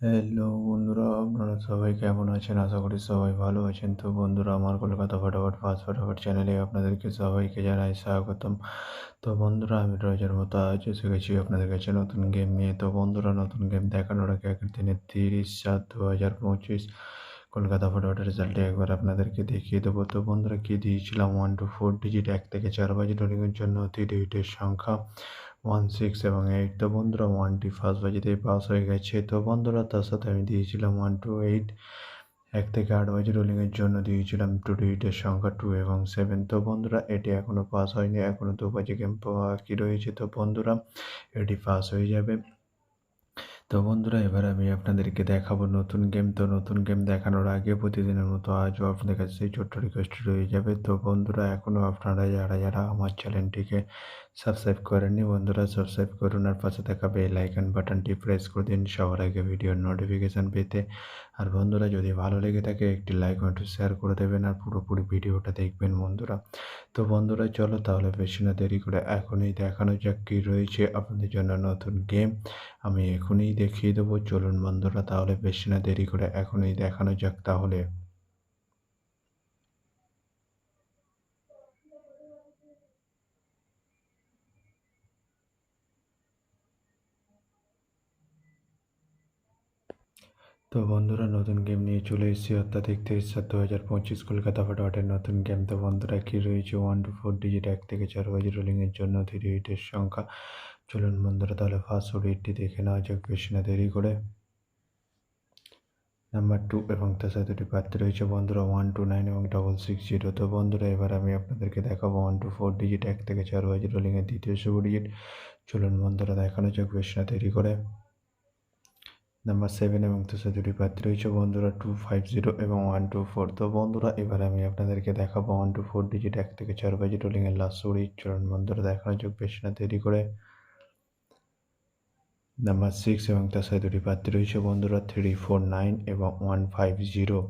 Hello বন্ধুরা, আপনারা সবাই কেমন আছেন? আশা করি সবাই ভালো আছেন। তো বন্ধুরা, আমার কলকাতা ফটাফট ফার্স্ট ফটাফট চ্যানেলে আপনাদেরকে সবাইকে জানাই স্বাগতম। তো বন্ধুরা, আমি রোজের মতো আজ এসে গেছি আপনাদের কাছে নতুন গেম নিয়ে। তো বন্ধুরা, নতুন গেম দেখানোর আগে আগের দিনের 30/7/2025 কলকাতা ফটাফটের রেজাল্টটি একবার আপনাদেরকে দেখিয়ে দেবো। তো বন্ধুরা, কি দিয়েছিলাম 1 to 4 ডিজিট 1 থেকে 4 বাজি রোলিংয়ের জন্য 3 ডিজিটের সংখ্যা 1, 6 এবং 8। তো বন্ধুরা, 1টি ফার্স্ট বাজিতেই পাস হয়ে গেছে। তো বন্ধুরা, তার সাথে আমি দিয়েছিলাম 1 to 8 1 থেকে 8 বাজি রোলিংয়ের জন্য দিয়েছিলাম 2 ডিজিটের সংখ্যা 2 এবং 7। তো বন্ধুরা, এটি এখনও পাস হয়নি, এখনও 2 বাজি গেম বাকি রয়েছে। তো বন্ধুরা, এটি পাস হয়ে যাবে। তো বন্ধুরা, এবার আমি আপনাদেরকে দেখাবো নতুন গেম। তো নতুন গেম দেখানোর আগে প্রতিদিনের মতো আজও আপনাদের কাছে সেই ছোট্ট রিকোয়েস্ট রয়ে যাবে। তো বন্ধুরা, এখনও আপনারা যারা আমার চ্যানেলটিকে সাবস্ক্রাইব করেননি, বন্ধুরা সাবস্ক্রাইব করুন আর পাশে থাকা বেল আইকন বাটনটি প্রেস করে দিন সবার আগে ভিডিওর নোটিফিকেশান পেতে। আর বন্ধুরা, যদি ভালো লেগে থাকে একটি লাইক ও একটু শেয়ার করে দেবেন আর পুরোপুরি ভিডিওটা দেখবেন বন্ধুরা। তো বন্ধুরা, চলো তাহলে বেশি না দেরি করে এখনই দেখানো যাক কী রয়েছে আপনাদের জন্য নতুন গেম। আমি এখনই দেখিয়ে দেবো, চলুন বন্ধুরা, তাহলে বেশি না দেরি করে এখনই দেখানো যাক তাহলে। তো বন্ধুরা, নতুন গেম নিয়ে চলে এসেছি, অর্থাৎ 31/7/2025 কলকাতা ফটাফটের নতুন গেম। তো বন্ধুরা, কী রয়েছে 1 to 4 ডিজিট 1 থেকে 4 বাজি রোলিংয়ের জন্য 3 ডিজিটের সংখ্যা। চলুন বন্ধুরা, তাহলে ফার্স্ট ওডিটটি দেখে নেওয়া যাক বেশি না দেরি করে। নাম্বার 2 এবং তার সাথে দুটি প্রার্থী রয়েছে বন্ধুরা 129 এবং 660। তো বন্ধুরা, এবার আমি আপনাদেরকে দেখাবো 1 to 4 ডিজিট 1 থেকে 4 বাজি রোলিংয়ের দ্বিতীয় শুভ ডিজিট। চলুন বন্ধুরা, দেখানো যাক বেশি না দেরি করে। নাম্বার 7 এবং তার সাথে দুটি প্রার্থী রয়েছে বন্ধুরা 250 এবং 124। তো বন্ধুরা, এবার আমি আপনাদেরকে দেখাবো 1 to 4 ডিজিট 1 থেকে 4 বাজি রোলিংয়ের লাস্ট শুভ ডিজিট। চলুন বন্ধুরা, দেখানো যাক বেশি না দেরি করে। নাম্বার 6 এবং তার সাথে দুটি প্রার্থী রয়েছে বন্ধুরা 349 এবং 150।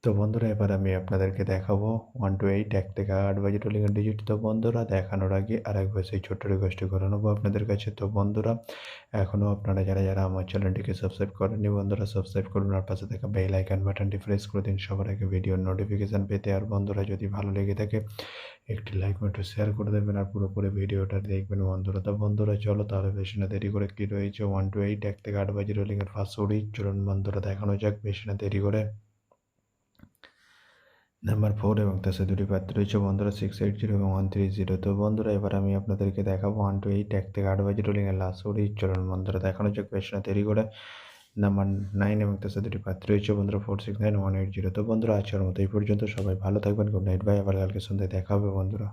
তো বন্ধুরা, এবার আমি আপনাদেরকে দেখাবো 1 to 8 1 থেকে 8 বাজি রোলিংয়ের ডিজিট। তো বন্ধুরা, দেখানোর আগে আরেকবার সেই ছোট্ট রিকোয়েস্টটি করে নেবো আপনাদের কাছে। তো বন্ধুরা, এখনও আপনারা যারা আমার চ্যানেলটিকে সাবস্ক্রাইব করেননি, বন্ধুরা সাবস্ক্রাইব করুন আর পাশে থাকা বেল আইকন বাটনটি প্রেস করে দিন সবার আগে ভিডিওর নোটিফিকেশান পেতে। আর বন্ধুরা, যদি ভালো লেগে থাকে একটি লাইক ও একটু শেয়ার করে দেবেন আর পুরোপুরি ভিডিওটা দেখবেন বন্ধুরা। তো বন্ধুরা, চলো তাহলে বেশি না দেরি করে কী রয়েছে 1 to 8 1 থেকে 8 বাজি রোলিংয়ের ফার্স্ট ওডি। চলুন বন্ধুরা, দেখানো যাক বেশি না দেরি করে। নাম্বার 4 এবং তার সাথে দুটি প্রার্থী রয়েছে বন্ধুরা 680 এবং 130। তো বন্ধুরা, এবার আমি আপনাদেরকে দেখাবো 1 to 8 1 থেকে 8 বাজি রোলিংয়ের লাস্ট ওডি। চলুন বন্ধুরা, দেখানো যাক বেশি না দেরি করে। নাম্বার 9 এবং তার সাথে দুটি প্রার্থী রয়েছে বন্ধুরা 469 180। তো বন্ধুরা, আজকের মতো এই পর্যন্ত। সবাই ভালো থাকবেন। Good night, bye. আবার কালকে সন্ধ্যায় দেখা হবে বন্ধুরা।